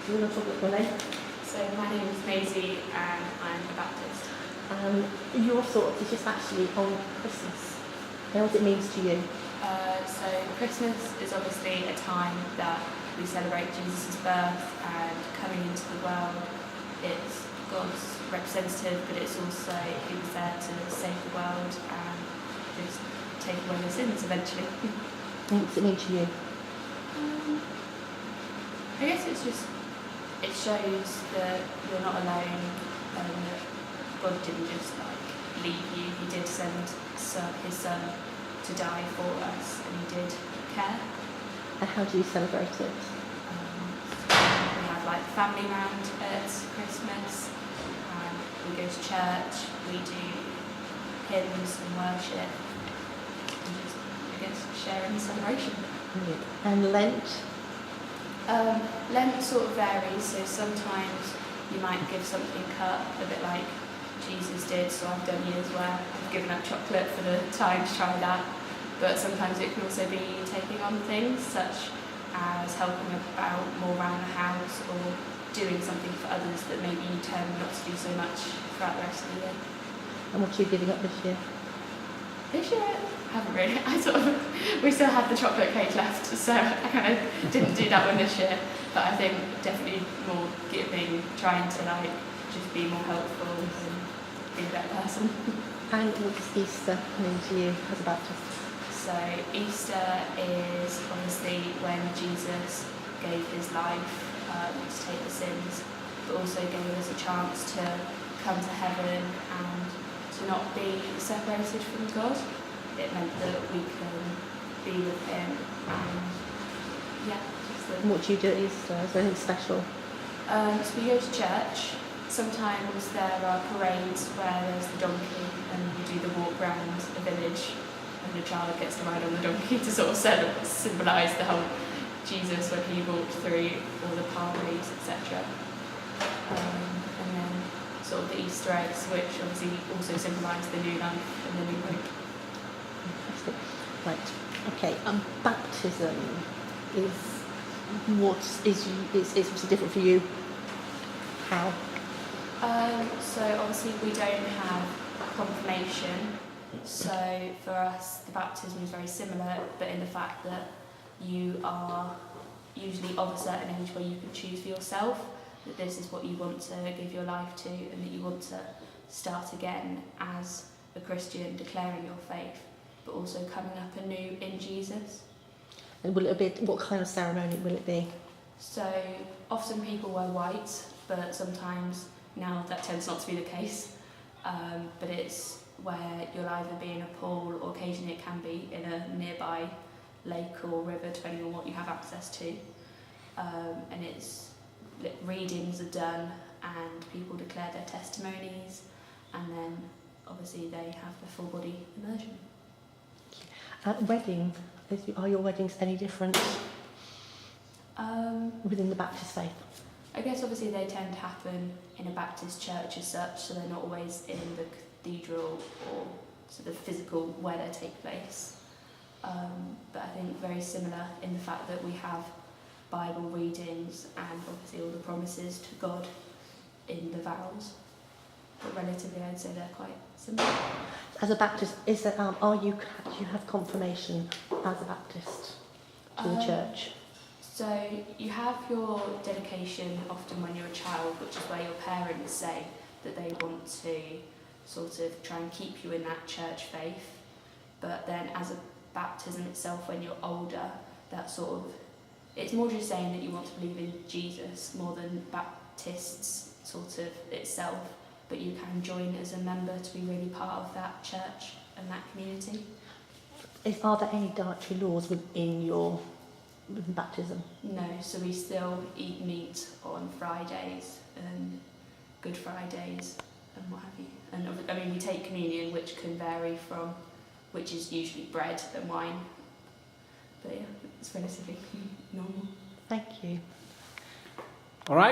Do you want to talk about your name? So my name is Maisie and I'm a Baptist. Your thoughts is just actually on Christmas and what it means to you. So Christmas is obviously a time that we celebrate Jesus' birth and coming into the world. It's God's representative, but it's also He was there to save the world and just take away the sins eventually. And what's it mean to you? I guess it shows that you're not alone and that God didn't just leave you. He did send His Son to die for us, and He did care. And how do you celebrate it? We have family round at Christmas, and we go to church, we do hymns and worship, and just, I guess, sharing the celebration. And Lent? Lent sort of varies, so sometimes you might give something up, a bit like Jesus did, so I've done years where I've given up chocolate for the time to try that, but sometimes it can also be taking on things such as helping about more around the house or doing something for others that maybe you tend not to do so much throughout the rest of the year. And what are you giving up this year? This year, I haven't really. We still had the chocolate cake left, so I kind of didn't do that one this year. But I think definitely more giving, trying to just be more helpful and be a better person. And what does Easter mean to you as a Baptist? So Easter is obviously when Jesus gave His life to take the sins, but also gave us a chance to come to heaven and to not be separated from God. It meant that we can be with Him and And what do you do at Easter? Is there anything special? So we go to church. Sometimes there are parades where there's the donkey and you do the walk around the village and the child gets to ride on the donkey to sort of symbolise the whole Jesus when He walked through all the parades, etc. And then sort of the Easter eggs, which obviously also symbolise the new life and the new hope. Fantastic. Right. Okay. Baptism is obviously different for you. How? So obviously we don't have confirmation. So for us, the baptism is very similar, but in the fact that you are usually of a certain age where you can choose for yourself that this is what you want to give your life to, and that you want to start again as a Christian, declaring your faith, but also coming up anew in Jesus. And will it be, what kind of ceremony will it be? So often people wear white, but sometimes now that tends not to be the case. But it's where you'll either be in a pool, or occasionally it can be in a nearby lake or river, depending on what you have access to. And readings are done and people declare their testimonies, and then obviously they have the full body immersion. Wedding, are your weddings any different within the Baptist faith? I guess obviously they tend to happen in a Baptist church as such, so they're not always in the cathedral or sort of physical where they take place. But I think very similar in the fact that we have Bible readings and obviously all the promises to God in the vows. But relatively, I'd say they're quite similar. As a Baptist, do you have confirmation as a Baptist to the church? So you have your dedication often when you're a child, which is where your parents say that they want to sort of try and keep you in that church faith. But then as a baptism itself, when you're older, that sort of, it's more just saying that you want to believe in Jesus more than Baptists sort of itself, but you can join as a member to be really part of that church and that community. Are there any dietary laws within your baptism? No, so we still eat meat on Fridays and Good Fridays and what have you. And I mean, we take communion, which can vary from, which is usually bread and wine. But yeah, it's relatively normal. Thank you. All right.